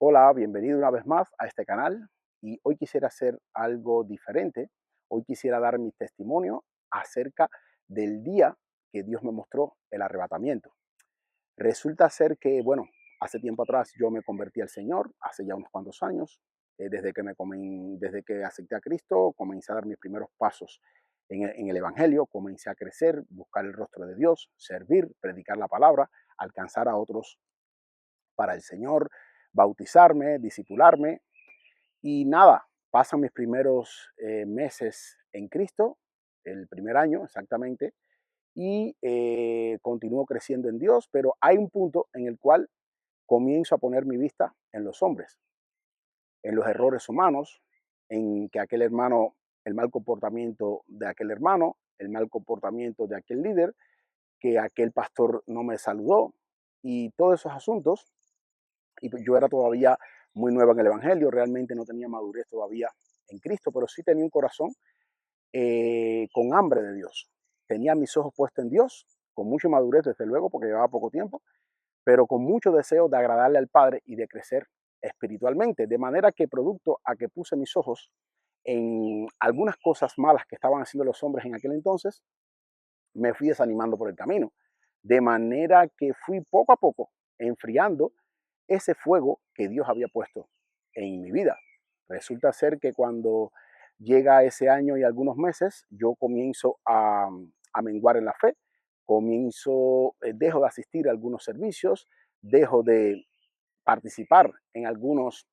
Hola, bienvenido una vez más a este canal y hoy quisiera hacer algo diferente. Hoy quisiera dar mi testimonio acerca del día que Dios me mostró el arrebatamiento. Resulta ser que, bueno, hace tiempo atrás yo me convertí al Señor, hace ya unos cuantos años, desde que acepté a Cristo, comencé a dar mis primeros pasos en el Evangelio, comencé a crecer, buscar el rostro de Dios, servir, predicar la palabra, alcanzar a otros para el Señor, bautizarme, discipularme y nada, pasan mis primeros meses en Cristo, el primer año exactamente, y continúo creciendo en Dios, pero hay un punto en el cual comienzo a poner mi vista en los hombres, en los errores humanos, en que aquel hermano, el mal comportamiento de aquel hermano, el mal comportamiento de aquel líder, que aquel pastor no me saludó y todos esos asuntos. Y pues yo era todavía muy nueva en el Evangelio, realmente no tenía madurez todavía en Cristo, pero sí tenía un corazón con hambre de Dios. Tenía mis ojos puestos en Dios, con mucha madurez desde luego, porque llevaba poco tiempo, pero con mucho deseo de agradarle al Padre y de crecer espiritualmente. De manera que producto a que puse mis ojos en algunas cosas malas que estaban haciendo los hombres en aquel entonces, me fui desanimando por el camino. De manera que fui poco a poco enfriando ese fuego que Dios había puesto en mi vida. Resulta ser que cuando llega ese año y algunos meses, yo comienzo a menguar en la fe, dejo de asistir a algunos servicios, dejo de participar en algunos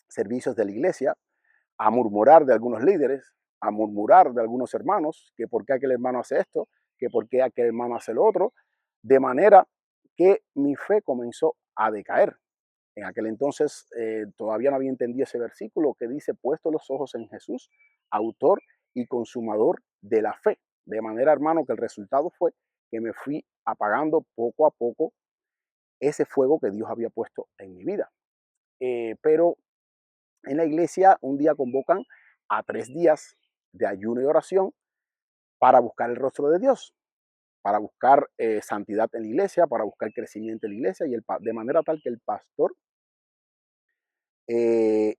servicios de la iglesia, a murmurar de algunos líderes, a murmurar de algunos hermanos, que por qué aquel hermano hace esto, que por qué aquel hermano hace lo otro, de manera que mi fe comenzó a decaer. En aquel entonces todavía no había entendido ese versículo que dice, puesto los ojos en Jesús, autor y consumador de la fe. De manera, hermano, que el resultado fue que me fui apagando poco a poco ese fuego que Dios había puesto en mi vida. Pero en la iglesia un día convocan a 3 días de ayuno y oración para buscar el rostro de Dios, para buscar santidad en la iglesia, para buscar crecimiento en la iglesia, de manera tal que el pastor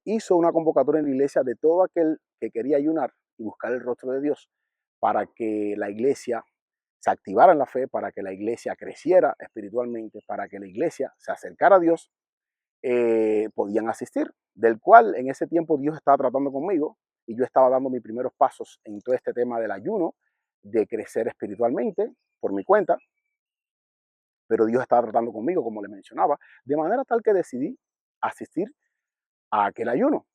hizo una convocatoria en la iglesia de todo aquel que quería ayunar y buscar el rostro de Dios para que la iglesia se activara en la fe, para que la iglesia creciera espiritualmente, para que la iglesia se acercara a Dios, podían asistir, del cual en ese tiempo Dios estaba tratando conmigo y yo estaba dando mis primeros pasos en todo este tema del ayuno, de crecer espiritualmente por mi cuenta, pero Dios estaba tratando conmigo, como le mencionaba, de manera tal que decidí asistir a aquel ayuno.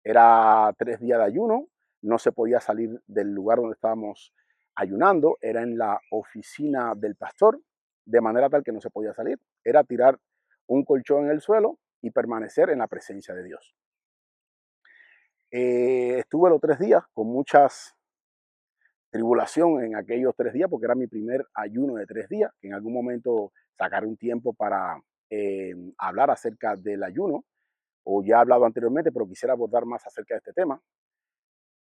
Era 3 días de ayuno, no se podía salir del lugar donde estábamos ayunando, era en la oficina del pastor, de manera tal que no se podía salir. Era tirar un colchón en el suelo y permanecer en la presencia de Dios. Estuve los 3 días con muchas tribulación en aquellos 3 días, porque era mi primer ayuno de 3 días, que en algún momento sacaré un tiempo para hablar acerca del ayuno, o ya he hablado anteriormente, pero quisiera abordar más acerca de este tema.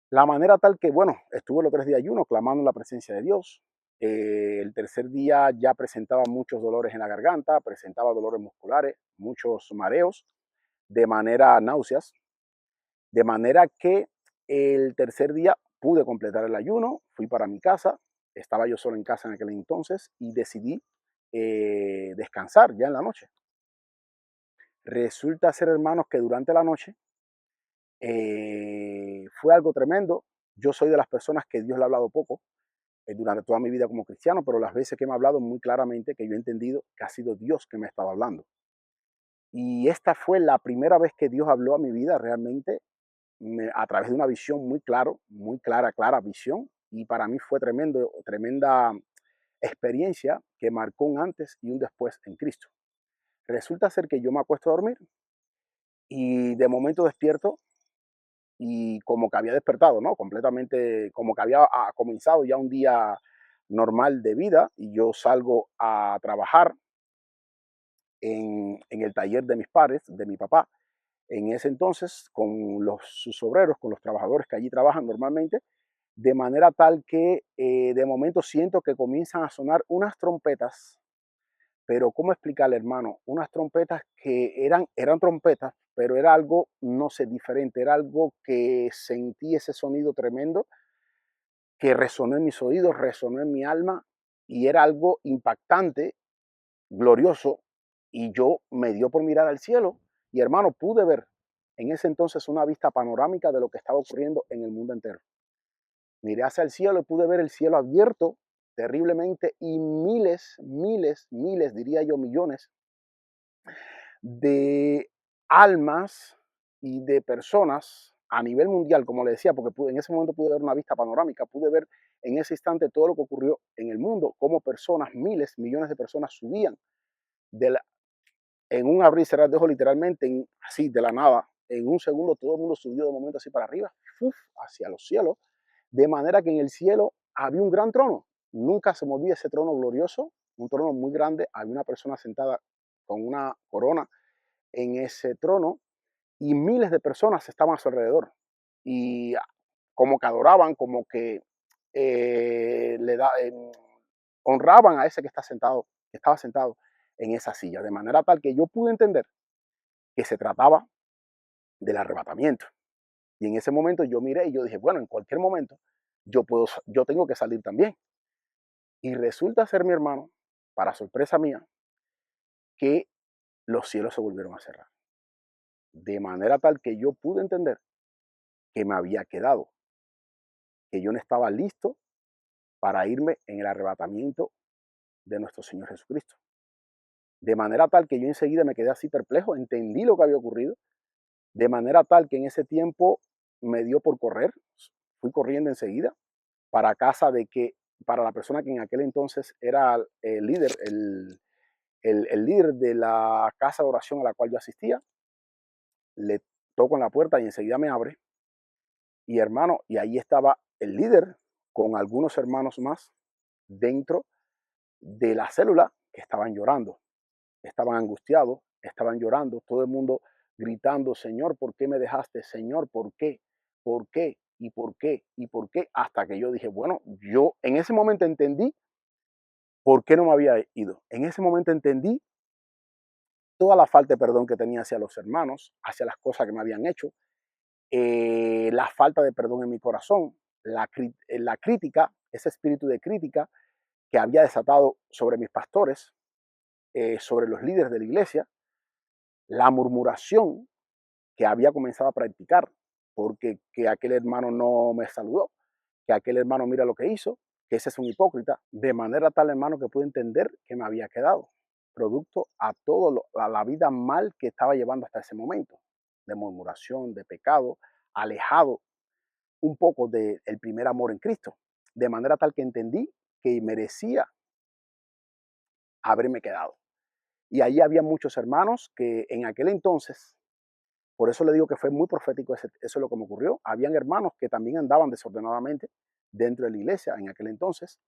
La manera tal que, bueno, estuve los 3 días de ayuno clamando en la presencia de Dios. El tercer día ya presentaba muchos dolores en la garganta, presentaba dolores musculares, muchos mareos, de manera náuseas, de manera que el tercer día pude completar el ayuno, fui para mi casa, estaba yo solo en casa en aquel entonces y decidí descansar ya en la noche. Resulta ser, hermanos, que durante la noche fue algo tremendo. Yo soy de las personas que Dios le ha hablado poco durante toda mi vida como cristiano, pero las veces que me ha hablado muy claramente que yo he entendido que ha sido Dios que me estaba hablando. Y esta fue la primera vez que Dios habló a mi vida realmente a través de una visión muy clara visión. Y para mí fue tremenda experiencia que marcó un antes y un después en Cristo. Resulta ser que yo me acuesto a dormir y de momento despierto y como que había despertado, ¿no? Completamente, como que había comenzado ya un día normal de vida y yo salgo a trabajar en el taller de mis padres, de mi papá, en ese entonces con sus obreros, con los trabajadores que allí trabajan normalmente, de manera tal que de momento siento que comienzan a sonar unas trompetas pero ¿cómo explicarle, hermano? Unas trompetas que eran trompetas, pero era algo, no sé, diferente, era algo que sentí ese sonido tremendo que resonó en mis oídos, resonó en mi alma y era algo impactante, glorioso, y yo me dio por mirar al cielo y hermano, pude ver en ese entonces una vista panorámica de lo que estaba ocurriendo en el mundo entero. Miré hacia el cielo y pude ver el cielo abierto terriblemente y miles, miles, miles, diría yo millones, de almas y de personas a nivel mundial, como le decía, porque en ese momento pude ver una vista panorámica, pude ver en ese instante todo lo que ocurrió en el mundo, cómo personas, miles, millones de personas subían de la, en un abrir y cerrar de ojos, literalmente, así de la nada, en un segundo todo el mundo subió de momento así para arriba, ¡fuf!, hacia los cielos, de manera que en el cielo había un gran trono. Nunca se me olvida ese trono glorioso, un trono muy grande, había una persona sentada con una corona en ese trono y miles de personas estaban a su alrededor y como que adoraban, como que le da, honraban a ese que está sentado, que estaba sentado en esa silla, de manera tal que yo pude entender que se trataba del arrebatamiento. Y en ese momento yo miré y yo dije, bueno, en cualquier momento yo tengo que salir también. Y resulta ser, mi hermano, para sorpresa mía, que los cielos se volvieron a cerrar. De manera tal que yo pude entender que me había quedado, que yo no estaba listo para irme en el arrebatamiento de nuestro Señor Jesucristo. De manera tal que yo enseguida me quedé así perplejo, entendí lo que había ocurrido, de manera tal que en ese tiempo me dio por correr, fui corriendo enseguida para casa de que, para la persona que en aquel entonces era el líder, el líder de la casa de oración a la cual yo asistía, le toco en la puerta y enseguida me abre. Y hermano, y ahí estaba el líder con algunos hermanos más dentro de la célula que estaban llorando, estaban angustiados, estaban llorando, todo el mundo gritando, Señor, ¿por qué me dejaste? Señor, ¿por qué? ¿Por qué? ¿Y por qué? ¿Y por qué? Hasta que yo dije, bueno, yo en ese momento entendí por qué no me había ido. En ese momento entendí toda la falta de perdón que tenía hacia los hermanos, hacia las cosas que me habían hecho, la falta de perdón en mi corazón, la crítica, ese espíritu de crítica que había desatado sobre mis pastores, sobre los líderes de la iglesia, la murmuración que había comenzado a practicar, porque que aquel hermano no me saludó, que aquel hermano mira lo que hizo, que ese es un hipócrita, de manera tal, hermano, que pude entender que me había quedado, producto a a la vida mal que estaba llevando hasta ese momento, de murmuración, de pecado, alejado un poco del primer amor en Cristo, de manera tal que entendí que merecía haberme quedado. Y allí había muchos hermanos que en aquel entonces, por eso le digo que fue muy profético, eso es lo que me ocurrió, habían hermanos que también andaban desordenadamente dentro de la iglesia en aquel entonces,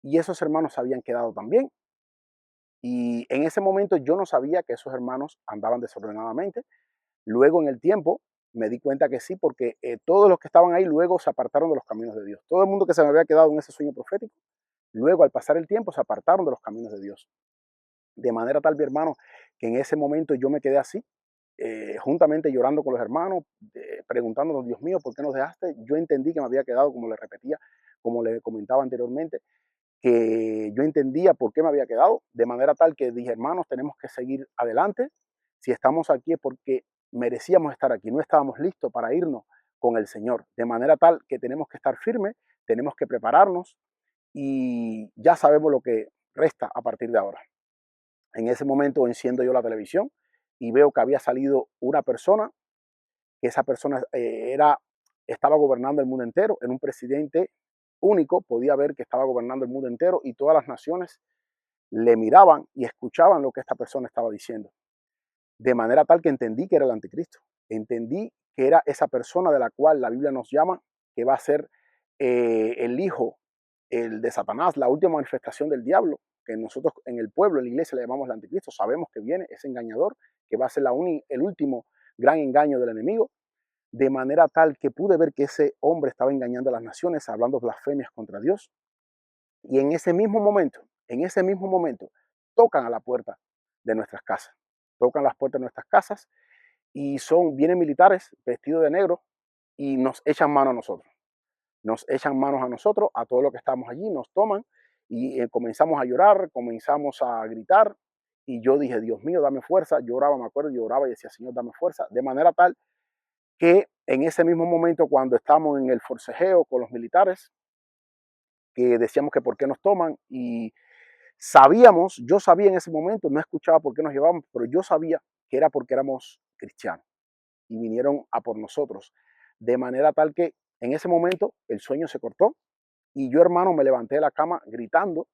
y esos hermanos se habían quedado también. Y en ese momento yo no sabía que esos hermanos andaban desordenadamente. Luego en el tiempo me di cuenta que sí, porque todos los que estaban ahí luego se apartaron de los caminos de Dios. Todo el mundo que se me había quedado en ese sueño profético, luego al pasar el tiempo se apartaron de los caminos de Dios. De manera tal, mi hermano, que en ese momento yo me quedé así, juntamente llorando con los hermanos, preguntándonos, Dios mío, ¿por qué nos dejaste? Yo entendí que me había quedado, como le repetía, como le comentaba anteriormente, que yo entendía por qué me había quedado, de manera tal que dije, hermanos, tenemos que seguir adelante. Si estamos aquí es porque merecíamos estar aquí, no estábamos listos para irnos con el Señor, de manera tal que tenemos que estar firmes, tenemos que prepararnos y ya sabemos lo que resta a partir de ahora. En ese momento enciendo yo la televisión y veo que había salido una persona, que esa persona estaba gobernando el mundo entero, en un presidente único, podía ver que estaba gobernando el mundo entero y todas las naciones le miraban y escuchaban lo que esta persona estaba diciendo. De manera tal que entendí que era el anticristo. Entendí que era esa persona de la cual la Biblia nos llama, que va a ser el hijo el de Satanás, la última manifestación del diablo, que nosotros en el pueblo, en la iglesia le llamamos el anticristo. Sabemos que viene ese engañador, que va a ser el último gran engaño del enemigo, de manera tal que pude ver que ese hombre estaba engañando a las naciones, hablando blasfemias contra Dios. Y en ese mismo momento, tocan a la puerta de nuestras casas. Tocan las puertas de nuestras casas y vienen militares vestidos de negro y nos echan mano a nosotros. Nos echan manos a nosotros, a todos los que estamos allí, nos toman y comenzamos a llorar, comenzamos a gritar. Y yo dije, Dios mío, dame fuerza. Lloraba, me acuerdo, lloraba y decía, Señor, dame fuerza. De manera tal que en ese mismo momento, cuando estamos en el forcejeo con los militares, que decíamos que por qué nos toman, y yo sabía en ese momento, no escuchaba por qué nos llevaban, pero yo sabía que era porque éramos cristianos y vinieron a por nosotros. De manera tal que en ese momento el sueño se cortó y yo, hermano, me levanté de la cama gritando,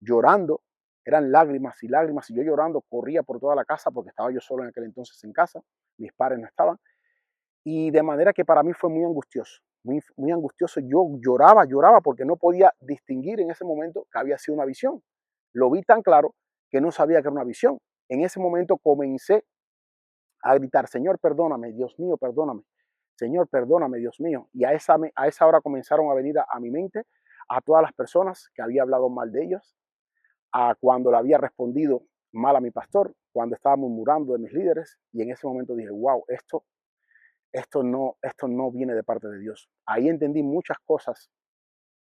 llorando, eran lágrimas y lágrimas, y yo llorando corría por toda la casa porque estaba yo solo en aquel entonces en casa, mis padres no estaban, y de manera que para mí fue muy angustioso, muy angustioso. Yo lloraba porque no podía distinguir en ese momento que había sido una visión. Lo vi tan claro que no sabía que era una visión. En ese momento comencé a gritar, Señor, perdóname, Dios mío, perdóname. Señor, perdóname, Dios mío. Y a esa hora comenzaron a venir a mi mente a todas las personas que había hablado mal de ellos, a cuando le había respondido mal a mi pastor, cuando estaba murmurando de mis líderes. Y en ese momento dije, wow, esto no viene de parte de Dios. Ahí entendí muchas cosas,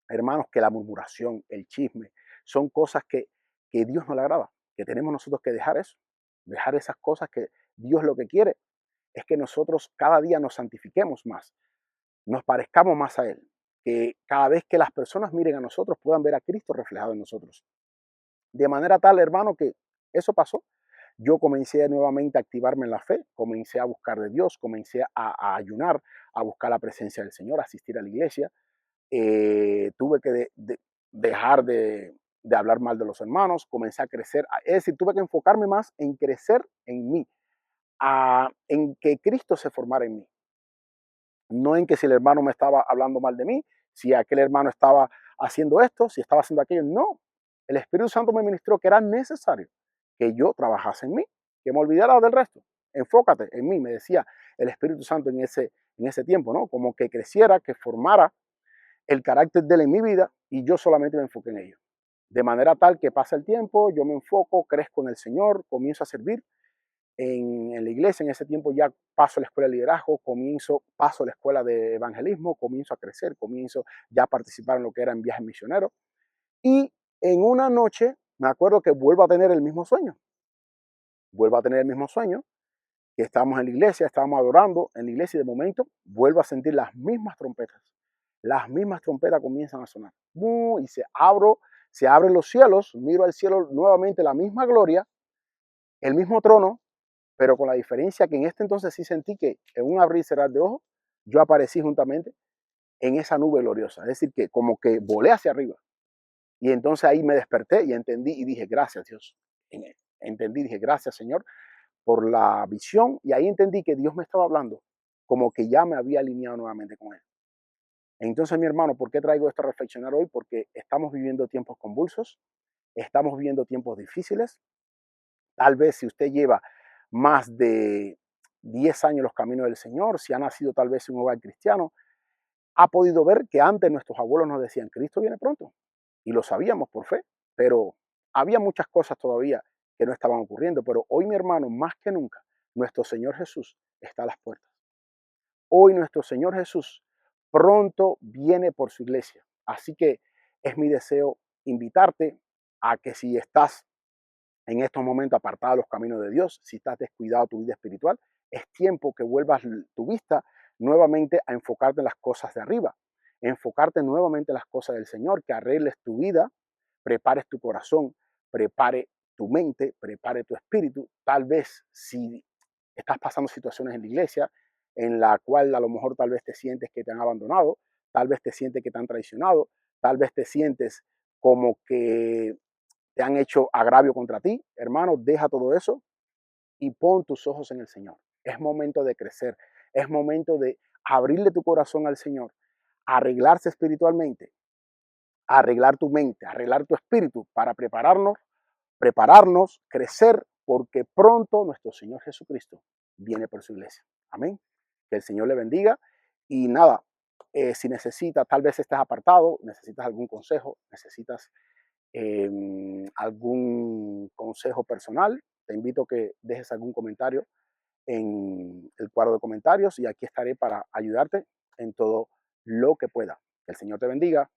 hermanos, que la murmuración, el chisme, son cosas que Dios no le agrada, que tenemos nosotros que dejar eso, dejar esas cosas. Que Dios lo que quiere es que nosotros cada día nos santifiquemos más, nos parezcamos más a Él, que cada vez que las personas miren a nosotros puedan ver a Cristo reflejado en nosotros. De manera tal, hermano, que eso pasó. Yo comencé nuevamente a activarme en la fe, comencé a buscar de Dios, comencé a ayunar, a buscar la presencia del Señor, a asistir a la iglesia. Tuve que dejar de hablar mal de los hermanos, comencé a crecer, es decir, tuve que enfocarme más en crecer en mí, en que Cristo se formara en mí. No en que si el hermano me estaba hablando mal de mí, si aquel hermano estaba haciendo esto, si estaba haciendo aquello. No, el Espíritu Santo me ministró que era necesario que yo trabajase en mí, que me olvidara del resto. Enfócate en mí, me decía el Espíritu Santo en ese tiempo, ¿no? Como que creciera, que formara el carácter de él en mi vida y yo solamente me enfoqué en ello. De manera tal que pasa el tiempo, yo me enfoco, crezco en el Señor, comienzo a servir en la iglesia. En ese tiempo ya paso a la escuela de liderazgo, paso a la escuela de evangelismo, comienzo a crecer, comienzo ya a participar en lo que eran viajes misioneros. Y en una noche me acuerdo que vuelvo a tener el mismo sueño. Vuelvo a tener el mismo sueño, que estábamos en la iglesia, estábamos adorando en la iglesia y de momento vuelvo a sentir las mismas trompetas. Las mismas trompetas comienzan a sonar. Y se abren los cielos, miro al cielo nuevamente, la misma gloria, el mismo trono, pero con la diferencia que en este entonces sí sentí que en un abrir y cerrar de ojos, yo aparecí juntamente en esa nube gloriosa. Es decir, que como que volé hacia arriba. Y entonces ahí me desperté y entendí y dije, gracias Dios. Entendí, dije, gracias Señor por la visión. Y ahí entendí que Dios me estaba hablando como que ya me había alineado nuevamente con Él. Entonces, mi hermano, ¿por qué traigo esto a reflexionar hoy? Porque estamos viviendo tiempos convulsos, estamos viviendo tiempos difíciles. Tal vez si usted lleva más de 10 años los caminos del Señor, si ha nacido tal vez en un hogar cristiano, ha podido ver que antes nuestros abuelos nos decían, Cristo viene pronto. Y lo sabíamos por fe, pero había muchas cosas todavía que no estaban ocurriendo. Pero hoy, mi hermano, más que nunca, nuestro Señor Jesús está a las puertas. Hoy nuestro Señor Jesús pronto viene por su iglesia. Así que es mi deseo invitarte a que si estás en estos momentos apartado de los caminos de Dios, si estás descuidado tu vida espiritual, es tiempo que vuelvas tu vista nuevamente a enfocarte en las cosas de arriba, enfocarte nuevamente en las cosas del Señor, que arregles tu vida, prepares tu corazón, prepare tu mente, prepare tu espíritu. Tal vez si estás pasando situaciones en la iglesia en la cual a lo mejor tal vez te sientes que te han abandonado, tal vez te sientes que te han traicionado, tal vez te sientes como que te han hecho agravio contra ti, hermano, deja todo eso y pon tus ojos en el Señor. Es momento de crecer, es momento de abrirle tu corazón al Señor, arreglarse espiritualmente, arreglar tu mente, arreglar tu espíritu para prepararnos, crecer, porque pronto nuestro Señor Jesucristo viene por su iglesia. Amén. Que el Señor le bendiga y nada, si necesitas, tal vez estés apartado, necesitas algún consejo, necesitas algún consejo personal, te invito a que dejes algún comentario en el cuadro de comentarios y aquí estaré para ayudarte en todo lo que pueda. Que el Señor te bendiga.